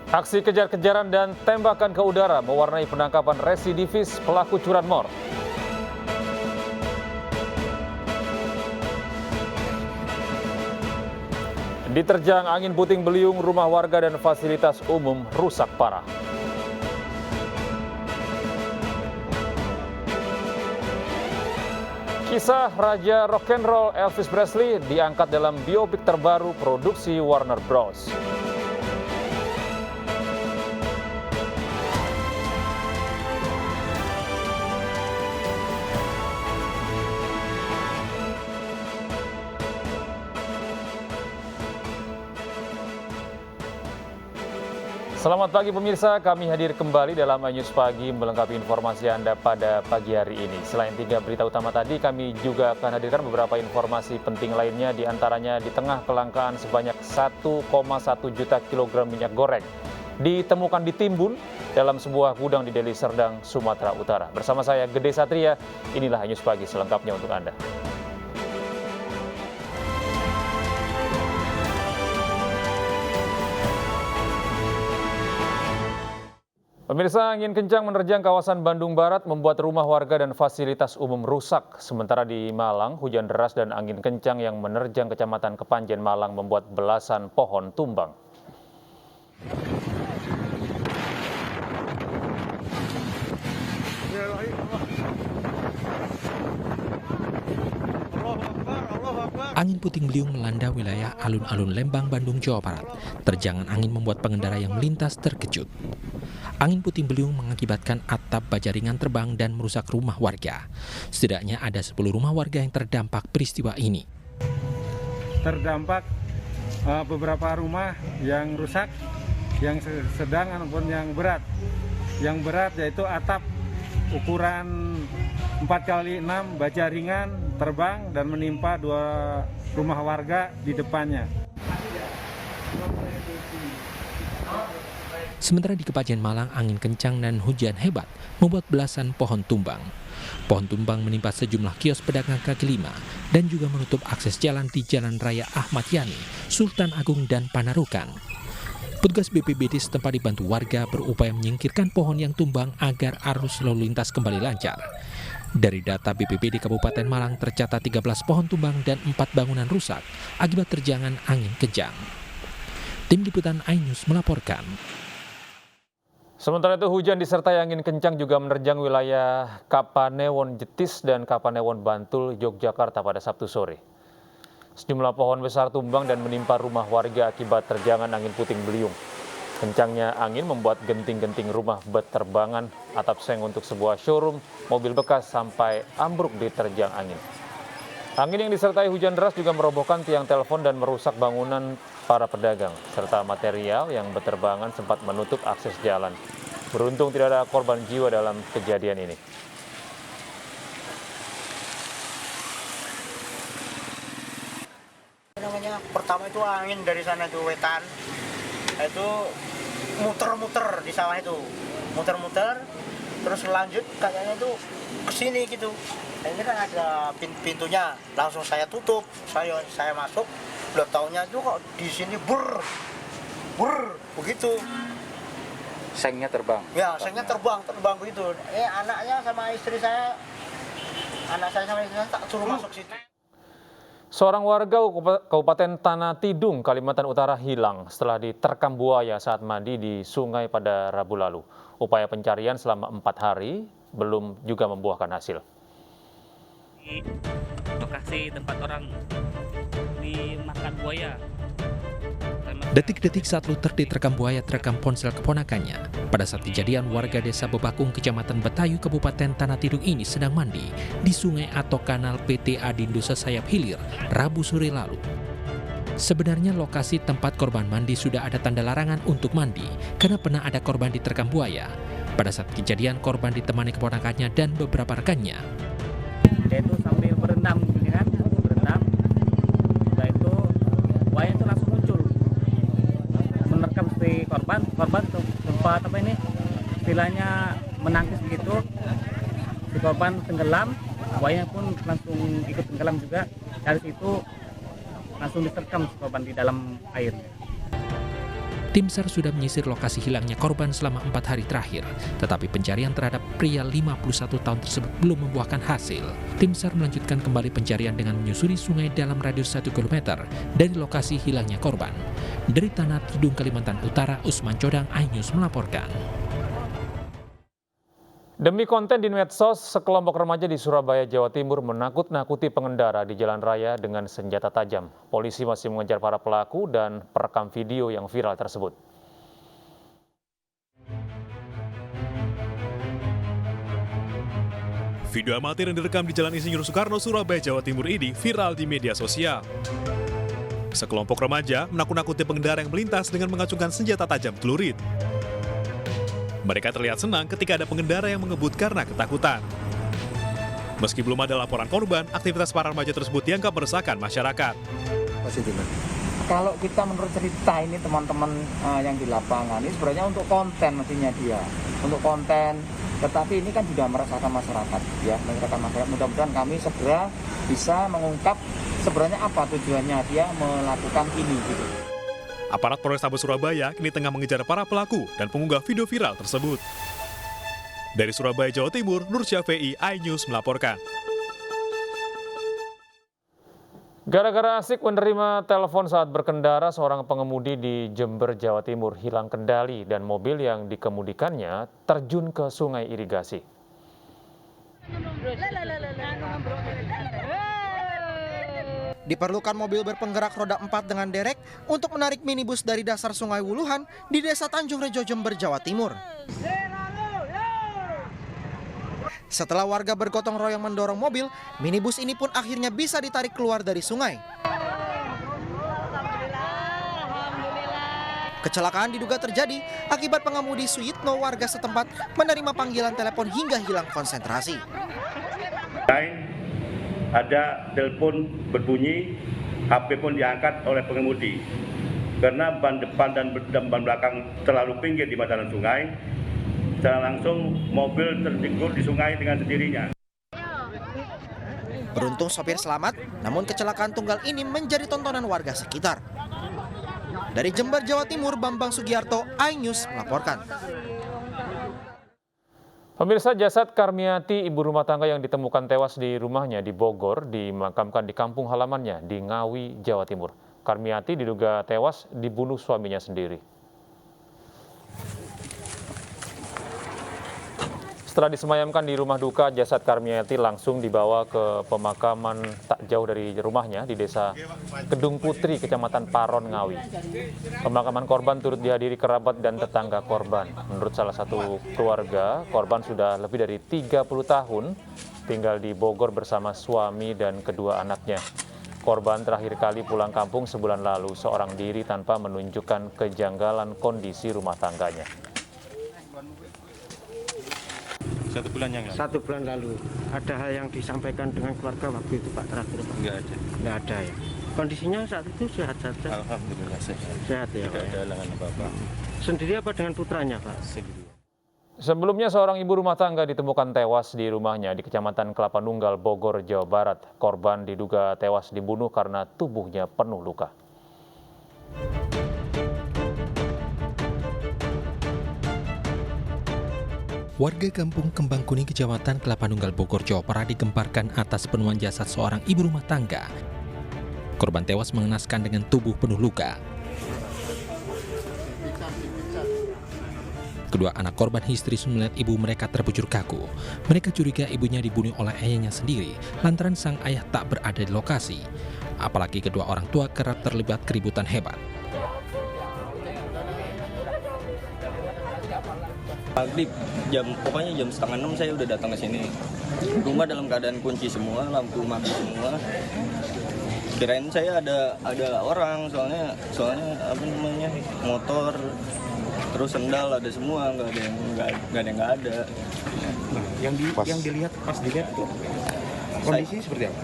Aksi kejar-kejaran dan tembakan ke udara mewarnai penangkapan residivis pelaku curanmor. Diterjang angin puting beliung, rumah warga dan fasilitas umum rusak parah. Kisah Raja Rock'n'Roll Elvis Presley diangkat dalam biopik terbaru produksi Warner Bros. Selamat pagi pemirsa, kami hadir kembali dalam iNews Pagi melengkapi informasi Anda pada pagi hari ini. Selain 3 berita utama tadi, kami juga akan hadirkan beberapa informasi penting lainnya, diantaranya di tengah kelangkaan sebanyak 1,1 juta kilogram minyak goreng ditemukan ditimbun dalam sebuah gudang di Deli Serdang, Sumatera Utara. Bersama saya Gede Satria, inilah iNews Pagi selengkapnya untuk Anda. Pemirsa, angin kencang menerjang kawasan Bandung Barat membuat rumah warga dan fasilitas umum rusak. Sementara di Malang, hujan deras dan angin kencang yang menerjang Kecamatan Kepanjen Malang membuat belasan pohon tumbang. Angin puting beliung melanda wilayah alun-alun Lembang, Bandung, Jawa Barat. Terjangan angin membuat pengendara yang melintas terkejut. Angin puting beliung mengakibatkan atap baja ringan terbang dan merusak rumah warga. Setidaknya ada 10 rumah warga yang terdampak peristiwa ini. Terdampak beberapa rumah yang rusak, yang sedang ataupun yang berat. Yang berat yaitu atap ukuran 4x6 baja ringan terbang dan menimpa 2 rumah warga di depannya. Sementara di Kepanjen Malang, angin kencang dan hujan hebat membuat belasan pohon tumbang. Pohon tumbang menimpa sejumlah kios pedagang kaki lima dan juga menutup akses jalan di Jalan Raya Ahmad Yani, Sultan Agung, dan Panarukan. Petugas BPBD setempat dibantu warga berupaya menyingkirkan pohon yang tumbang agar arus lalu lintas kembali lancar. Dari data BPBD Kabupaten Malang tercatat 13 pohon tumbang dan 4 bangunan rusak akibat terjangan angin kencang. Tim Liputan iNews melaporkan. Sementara itu hujan disertai angin kencang juga menerjang wilayah Kapanewon Jetis dan Kapanewon Bantul, Yogyakarta pada Sabtu sore. Sejumlah pohon besar tumbang dan menimpa rumah warga akibat terjangan angin puting beliung. Kencangnya angin membuat genting-genting rumah berterbangan, atap seng untuk sebuah showroom mobil bekas sampai ambruk diterjang angin. Angin yang disertai hujan deras juga merobohkan tiang telepon dan merusak bangunan para pedagang, serta material yang berterbangan sempat menutup akses jalan. Beruntung tidak ada korban jiwa dalam kejadian ini. Pertama itu angin dari sana itu wetan, itu muter-muter di sawah itu, muter-muter, terus lanjut kayaknya itu ke sini gitu. Ini kan ada pintunya, langsung saya tutup, saya masuk, belum taunya itu kok di sini bur begitu. Sengnya terbang? Ya, sengnya terbang begitu. Anaknya sama istri saya, anak saya sama istri saya tak suruh masuk situ. Seorang warga Kabupaten Tanah Tidung, Kalimantan Utara hilang setelah diterkam buaya saat mandi di sungai pada Rabu lalu. Upaya pencarian selama 4 hari belum juga membuahkan hasil. Di lokasi tempat orang dimakan buaya. Detik-detik saat Luther diterkam buaya terekam ponsel keponakannya. Pada saat kejadian, warga desa Bebakung, Kecamatan Betayu, Kabupaten Tanah Tidung ini sedang mandi di sungai atau kanal PT Adindo Sesayap Hilir, Rabu sore lalu. Sebenarnya lokasi tempat korban mandi sudah ada tanda larangan untuk mandi karena pernah ada korban diterkam buaya. Pada saat kejadian, korban ditemani keponakannya dan beberapa rekannya. Dia itu sambil berenang, gitu kan? Berenang. Setelah itu buaya itu langsung muncul, menerkam si korban sempat istilahnya menangkis begitu. Si korban tenggelam, buaya pun langsung ikut tenggelam juga. Dari situ langsung diterkam si korban di dalam air. Tim SAR sudah menyisir lokasi hilangnya korban selama 4 hari terakhir, tetapi pencarian terhadap pria 51 tahun tersebut belum membuahkan hasil. Tim SAR melanjutkan kembali pencarian dengan menyusuri sungai dalam radius 1 km dari lokasi hilangnya korban. Dari Tanah Tidung, Kalimantan Utara, Usman Codang, iNews melaporkan. Demi konten di medsos, sekelompok remaja di Surabaya, Jawa Timur menakut-nakuti pengendara di jalan raya dengan senjata tajam. Polisi masih mengejar para pelaku dan perekam video yang viral tersebut. Video amatir yang direkam di Jalan Insinyur Soekarno, Surabaya, Jawa Timur ini viral di media sosial. Sekelompok remaja menakut-nakuti pengendara yang melintas dengan mengacungkan senjata tajam celurit. Mereka terlihat senang ketika ada pengendara yang mengebut karena ketakutan. Meski belum ada laporan korban, aktivitas para remaja tersebut dianggap meresahkan masyarakat. Kalau kita menurut cerita ini teman-teman yang di lapangan, ini sebenarnya untuk konten mestinya dia. Untuk konten, tetapi ini kan juga meresahkan masyarakat. Ya, meresahkan masyarakat. Mudah-mudahan kami segera bisa mengungkap sebenarnya apa tujuannya dia melakukan ini. Gitu. Aparat Polrestabes Surabaya kini tengah mengejar para pelaku dan pengunggah video viral tersebut. Dari Surabaya, Jawa Timur, Nur Syafi'i, iNews melaporkan. Gara-gara asik menerima telepon saat berkendara, seorang pengemudi di Jember, Jawa Timur hilang kendali dan mobil yang dikemudikannya terjun ke sungai irigasi. Diperlukan mobil berpenggerak roda 4 dengan derek untuk menarik minibus dari dasar Sungai Wuluhan di Desa Tanjung Rejo, Jember, Jawa Timur. Setelah warga bergotong royong mendorong mobil, minibus ini pun akhirnya bisa ditarik keluar dari sungai. Kecelakaan diduga terjadi akibat pengemudi Suyitno warga setempat menerima panggilan telepon hingga hilang konsentrasi. Ada telepon berbunyi, HP pun diangkat oleh pengemudi. Karena ban depan dan ban belakang terlalu pinggir di bantaran sungai, secara langsung mobil terjungkir di sungai dengan sendirinya. Beruntung sopir selamat, namun kecelakaan tunggal ini menjadi tontonan warga sekitar. Dari Jember, Jawa Timur, Bambang Sugiarto, iNews melaporkan. Pemirsa, jasad Karmiati, ibu rumah tangga yang ditemukan tewas di rumahnya di Bogor, dimakamkan di kampung halamannya di Ngawi, Jawa Timur. Karmiati diduga tewas dibunuh suaminya sendiri. Setelah disemayamkan di rumah duka, jasad Karmiati langsung dibawa ke pemakaman tak jauh dari rumahnya di Desa Kedung Putri, Kecamatan Paron, Ngawi. Pemakaman korban turut dihadiri kerabat dan tetangga korban. Menurut salah satu keluarga, korban sudah lebih dari 30 tahun tinggal di Bogor bersama suami dan kedua anaknya. Korban terakhir kali pulang kampung sebulan lalu seorang diri tanpa menunjukkan kejanggalan kondisi rumah tangganya. 1 bulan yang lalu. 1 bulan lalu. Ada hal yang disampaikan dengan keluarga waktu itu Pak terakhir Pak? Enggak ada. Enggak ada ya. Kondisinya saat itu sehat saja? Alhamdulillah sehat. Sehat ya. Tidak ada halangan apa-apa. Sendiri apa dengan putranya Pak? Sendiri. Sebelumnya seorang ibu rumah tangga ditemukan tewas di rumahnya di Kecamatan Kelapa Nunggal, Bogor, Jawa Barat. Korban diduga tewas dibunuh karena tubuhnya penuh luka. Warga kampung Kembang Kuning, Kecamatan Kelapa Nunggal, Bogor, Jawa Barat digemparkan atas penemuan jasad seorang ibu rumah tangga. Korban tewas mengenaskan dengan tubuh penuh luka. Kedua anak korban histeris melihat ibu mereka terbujur kaku. Mereka curiga ibunya dibunuh oleh ayahnya sendiri lantaran sang ayah tak berada di lokasi. Apalagi kedua orang tua kerap terlibat keributan hebat. Maghrib pokoknya jam 5:30 saya udah datang ke sini. Rumah dalam keadaan kunci semua, lampu mati semua. Kirain saya ada orang, soalnya apa namanya, motor, terus sendal ada semua, nggak ada yang nggak ada. Yang dilihat pas dilihat tuh kondisi seperti apa?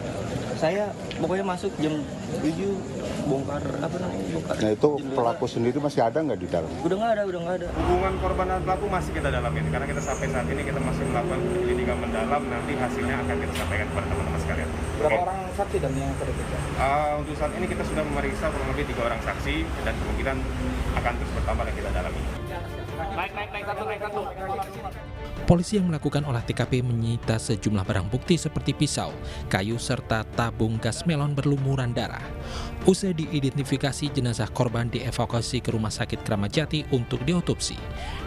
saya pokoknya masuk jam 7 bongkar bongkar. Nah itu pelaku sendiri masih ada nggak di dalam? Udah nggak ada. Hubungan korban dan pelaku masih kita dalamin karena kita sampai saat ini kita masih melakukan penyelidikan mendalam, nanti hasilnya akan kita sampaikan kepada teman-teman sekalian. Berapa orang saksi dan yang terdekat? Untuk saat ini kita sudah memeriksa kurang lebih 3 orang saksi dan kemungkinan akan terus bertambah dan kita dalami. Naik satu. Polisi yang melakukan olah TKP menyita sejumlah barang bukti seperti pisau, kayu, serta tabung gas melon berlumuran darah. Usai diidentifikasi, jenazah korban dievakuasi ke Rumah Sakit Kramat Jati untuk diotopsi.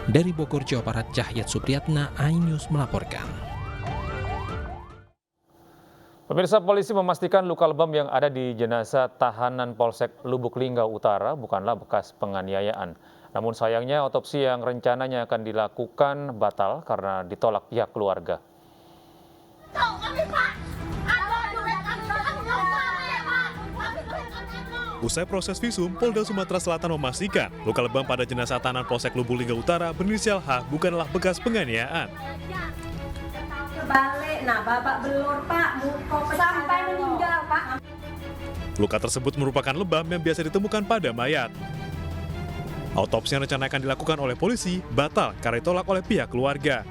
Dari Bogor, Jawa Barat, Cahyat Supriyatna, iNews melaporkan. Pemirsa, polisi memastikan luka lebam yang ada di jenazah tahanan Polsek Lubuk Linggau Utara bukanlah bekas penganiayaan. Namun sayangnya otopsi yang rencananya akan dilakukan batal karena ditolak pihak keluarga. Usai proses visum, Polda Sumatera Selatan memastikan luka lebam pada jenazah tahanan Polsek Lubuk Linggau Utara berinisial H bukanlah bekas penganiayaan. Balik, babak belur Pak, sampai meninggal Pak. Luka tersebut merupakan lebam yang biasa ditemukan pada mayat. Autopsi yang rencana akan dilakukan oleh polisi batal karena ditolak oleh pihak keluarga.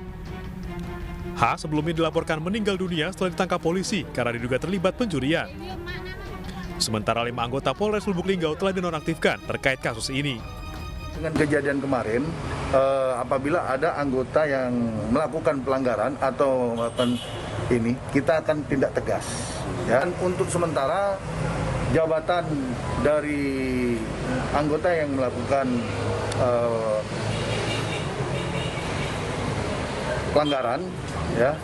H sebelumnya dilaporkan meninggal dunia setelah ditangkap polisi karena diduga terlibat pencurian. Sementara 5 anggota Polres Lubuk Linggau telah dinonaktifkan terkait kasus ini. Dengan kejadian kemarin, apabila ada anggota yang melakukan pelanggaran atau melakukan ini, kita akan tindak tegas. Ya. Dan untuk sementara, jabatan dari anggota yang melakukan pelanggaran, ya,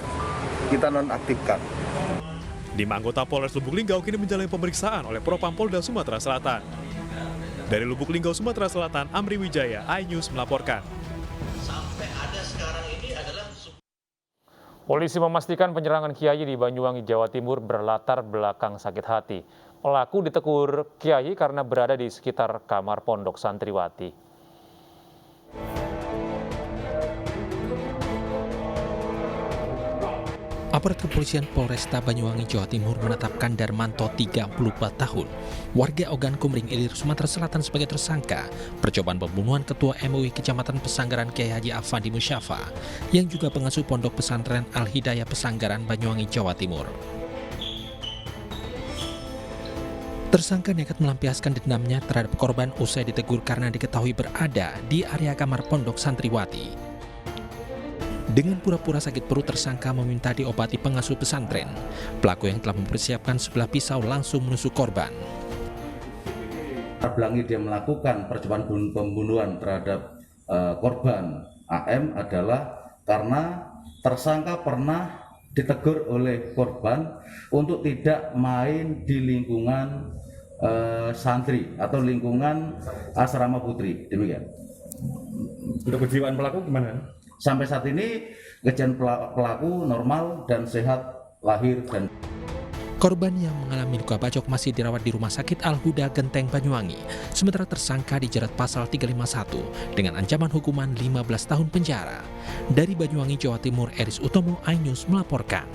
kita nonaktifkan. 5 anggota Polres Lubuk Linggau kini menjalani pemeriksaan oleh Propam Polda Sumatera Selatan. Dari Lubuk Linggau, Sumatera Selatan, Amri Wijaya, iNews melaporkan. Polisi memastikan penyerangan Kiai di Banyuwangi, Jawa Timur berlatar belakang sakit hati. Pelaku ditegur Kiai karena berada di sekitar kamar pondok santriwati. Aparat kepolisian Polresta Banyuwangi, Jawa Timur menetapkan Darmanto 34 tahun, warga Ogan Kumring Ilir, Sumatera Selatan sebagai tersangka percobaan pembunuhan Ketua MUI Kecamatan Pesanggaran Kiai Haji Afandi Musyafa yang juga pengasuh Pondok Pesantren Al-Hidayah Pesanggaran Banyuwangi, Jawa Timur. Tersangka nekat melampiaskan dendamnya terhadap korban usai ditegur karena diketahui berada di area kamar pondok santriwati. Dengan pura-pura sakit perut, tersangka meminta diobati pengasuh pesantren. Pelaku yang telah mempersiapkan sebelah pisau langsung menusuk korban. Belakang dia melakukan percobaan pembunuhan terhadap korban AM adalah karena tersangka pernah ditegur oleh korban untuk tidak main di lingkungan santri atau lingkungan asrama putri, demikian. Untuk kejiwaan pelaku gimana? Sampai saat ini kejiwaan pelaku normal dan sehat lahir dan. Korban yang mengalami luka bacok masih dirawat di Rumah Sakit Al-Huda Genteng Banyuwangi. Sementara tersangka dijerat pasal 351 dengan ancaman hukuman 15 tahun penjara. Dari Banyuwangi, Jawa Timur, Eris Utomo, iNews melaporkan.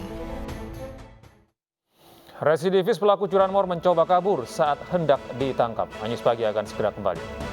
Residivis pelaku curanmor mencoba kabur saat hendak ditangkap. iNews Pagi akan segera kembali.